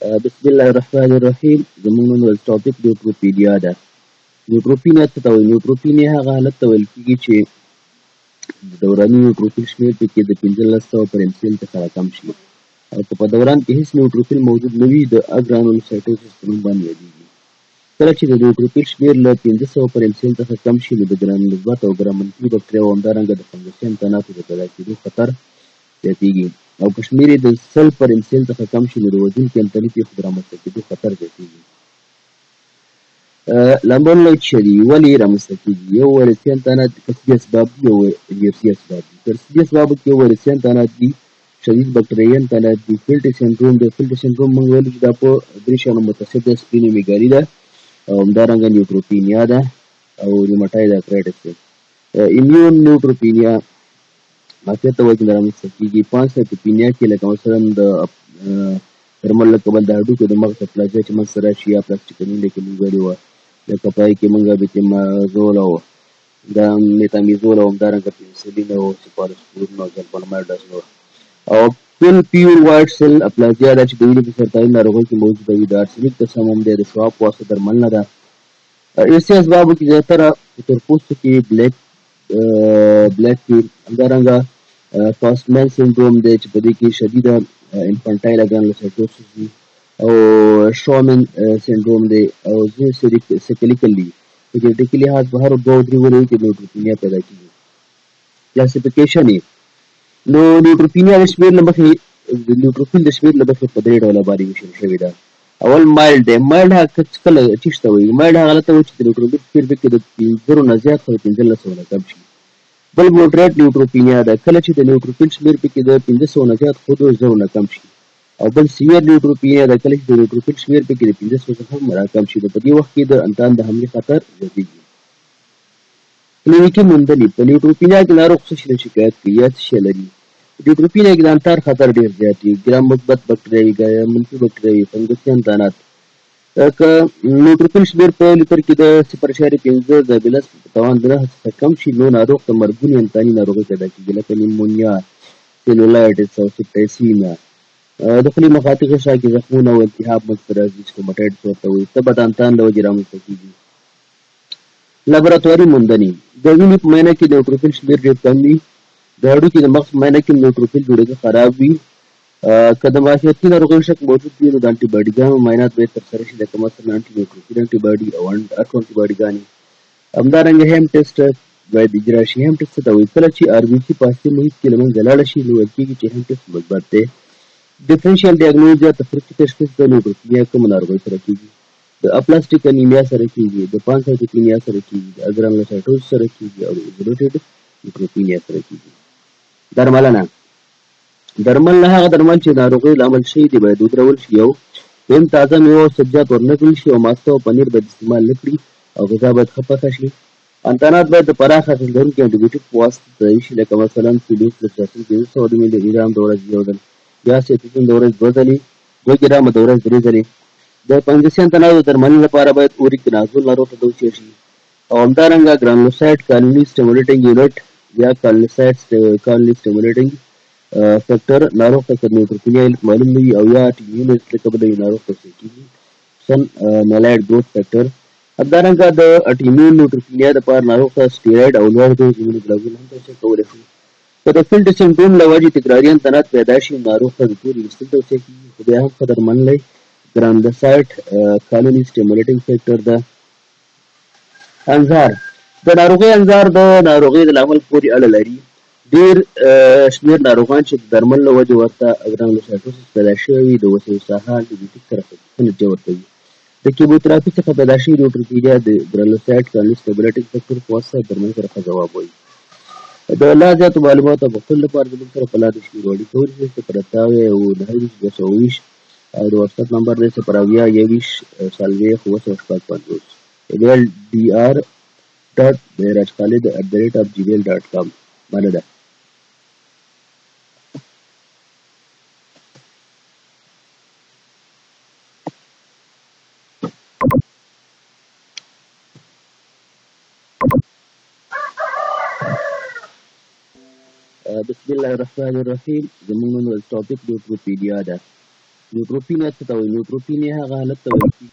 بسم الله الرحمن الرحیم. زموږ نن ورځ ټاپک نیوټروپینیا ده. نیوټروپینیا څه ته وایي؟ نیوټروپینیا هغه حالت ته ویل کېږي چې د دوراني نیوټروفیل شمېر پکې د 1500 پر MCL څخه راکم شي، او که په دوران کې هېڅ نیوټروفیل موجود نه وي د اګرانولوسایټوسس په نوم باندې یادېږي. کله چې د نیوټروفیل شمېر له 1500 پر MCL څخه کم شي، نو د ګرام مثبت او ګرام منفي بکټریاوو همدارنګه د فنګسي امکاناتو د پیدا کېدو خطر زیاتېږي، او که شمېر یې د 100 پر MCL څخه کم شي، نو د وژونکي انتني پېښو د رامنځته کېدو خطر زیاتېږي. لاملونه یې څه دي؟ ولې یې رامنځته کېږي؟ یو ویروسي انتانات کسبي اسباب دي او ویروسي اسباب دي. کسبي اسبابو کې یو ویروسي انتانات دي، شدید بکټریایي انتانات دي، فیلټي سنډروم دی. فیلټي سنډروم موږ ویلو چې دا په درې شیانو متصل دی: سپلینومیګالي ده، او همدارنګه نیوټروپینیا ده، او ریوماټاید ارترایټس دی. ایمیون نیوټروپینیا معافیت ته وجه رامنځته کېږي. پانسایټوپینیا کې لکه مثلا د درمل له کبل د هډوکو د مغز اپلازیا چې منځته راشي، یا پلاستیکمین لکه موږ ویلي وه، لکه پای کې موږ بېتیمازول او دا میتامیزول او همدارنګه پنسلین او سپارسپورین او زلفونامایډ داسې نور. او فل پیور وایټ سیل اپلازیا ده چې د وینې په سرطاني ناروغیو کې موجوده وي. د ارسنیک د سموم دی، د شواب په واسطه درملنه ده. ویروسي اسبابو کې زیاتره تور پوستو کې بلیک کې همدارنګه فاسټمین سنډروم دی چې په دې کې شدیده انفانټایل اګرانولوسایټوسس دي، او شومن سنډروم دی، او ځینې سیکلیکل دي. په جنټیکي لحاظ په هرو 2-3 ونو کې نیوټروپینیا پیدا کېږي. کلاسیفیکیشن یې نو نیوټروپینیا د شمېر له مخې د نیوټروفیل د شمېر له مخې په 3 ډوله باندې ویشل شوې ده. اول مایلډ دی. مایلډ هغه کله څه ته وایي؟ مایلډ هغه حالت ته وایي چې د نیوټروفیل شمېر پکې د 500 نه زیات خو د 1500 نه کم شي. بل موډریټ نیوټروپینیا ده، کله چې د نیوټروفیل شمېر پکې د 500 نه زیات خو د 1000 نه کم شي. او بل سیویر نیوټروپینیا ده، کله چې د نیوټروفیل شمېر پکې د 500 څخه هم راکم شي. نو په دې وخت کې د انتان د حملې خطر زیاتېږي. کلینیکي موندنې: په نیوټروپینیا کې ناروغ څه شي نه شکایت کوي یا څه شی لري؟ نیوټروپینیا کې د انتان خطر ډېر زیات دی. ګرام مثبت بکټریاوي، ګرام منفي بکټریاوي، فنګسي انتانات. که نیوټروفیل شمېر په لیتر کې د 0.5 د بلس په توان د 9 څخه کم شي، نو ناروغ ته مرګونې انتاني ناروغۍ پیدا کېږي، لکه نیمونیا، سیلولایټس او سپټایسیمیا. د خولې مخاطي غشا کې زخمونه او التهاب منځته راځي، سټوماټایټس ورته وایي. تبه د انتان له وجې رامنځته کېږي. لابراتواري موندنې: د وینې په معاینه کې د نیوټروفیل شمېر ډېر کم وي. د هډوکي د مغز په معاینه کې نیوټروفیل جوړېدل خراب وي. که د معافیتي ناروغیو شک موجود وي، نو د انټي باډیګانو معاینات باید ترسره شي، لکه مثلا انټي نیوټروفیل انټي باډي او اټو انټي باډیګانې. همدارنګه هیم ټیسټ باید اجرا شي. هیم ټیسټ څه ته وایي؟ کله چې RBC په اصلي محیط کې له منځه لاړه شي، نو ویل کېږي چې هیم ټیسټ مثبت دی. ډیفرنشیل ډایګنوز یا تفریقي تشخیص د نیوټروپینیا کومو ناروغیو سره کېږي؟ د اپلاسټیک انیمیا سره کېږي، د پانسایټوپینیا سره کېږي، د اګرانولوسایټوسس سره کېږي، او د ایزولیټډ نیوټروپینیا سره کېږي. درملنه: درمل نه هغه درمل چې ناروغۍ لامل شوي دي باید ودرول شي. یو دویم تازه میوه او سبزیجات ورنکړل شي، او ماسته او پنیر باید استعمال نه کړي، او غذا باید ښه پخه شي. انتانات باید د پراخ اغېز لرونکي انټي بیوټیک په واسطه تداوي شي، لکه مثلا فلوکسیټاسین 500 ملي ګرام د ورځې یو ځل، یا سیټوسین د ورځې 2 ځلې، 2 ګرامه د ورځې 3 ځلې. د فنګسي انتاناتو د درملنې لپاره باید اوريکنازول ناروغ ته دوسیه شي. او همدارنګه ګرانولوسایټ کالوني سټیمولیټنګ یونټ یا کالونوسایټ کالوني سټیمولیټنګ فیکټر ناروغ ته که نیوټروپینیا علت معلوم نه وي، او یا ټیمون علت له کبله وي، ناروغ توصیه کېږي سن مالایډ ګروث فیکټر. همدارنګه د اټیمیون نیوټروپینیا دپاره ناروغ ته سټیراید او لوړ دوز ایمونوګلوبولین هم توصیه کولی شو. که د فیلټي سنډروم له وجې تکراري انتانات پیدا شي، ناروغ ته د تورې ویستل توصیه کېږي، خو بیا هم ښه درملنه ګرانولوسایټ کالوني سټیمولیټنګ فیکټر ده. انځار: د ناروغۍ انځار د ناروغۍ د لامل پورې اړه لري. ډېر شمېر ناروغان چې د درمل له وجې ورته اګرانولوسایټوسس پیدا شوی وي، د وسیلې ساحه انټي بیوټیک سره ښه نتیجه ورکوي. د کیموتراپي څخه پیدا شوي نیوټروپینیا د ګرانولوسایټ کالوني سټیمولیټنګ فیکټر په واسطه درملنې سره ښه ځواب وایي. د لا زیاتو معلوماتو او پوښتنو لپاره زموږ سره په لاندې شمېرو اړیکه ونیسئ: 0929200 او د واتساپ نمبر دی 0202040 ایمیل dr.mirajkhalid@gmail.com. مننه. بسم الله الرحمن الرحیم. زموږ نن ورځ ټاپک نیوټروپینیا ده. نیوټروپین څه ته وایي؟ نیوټروپین هغه حالت ته وایي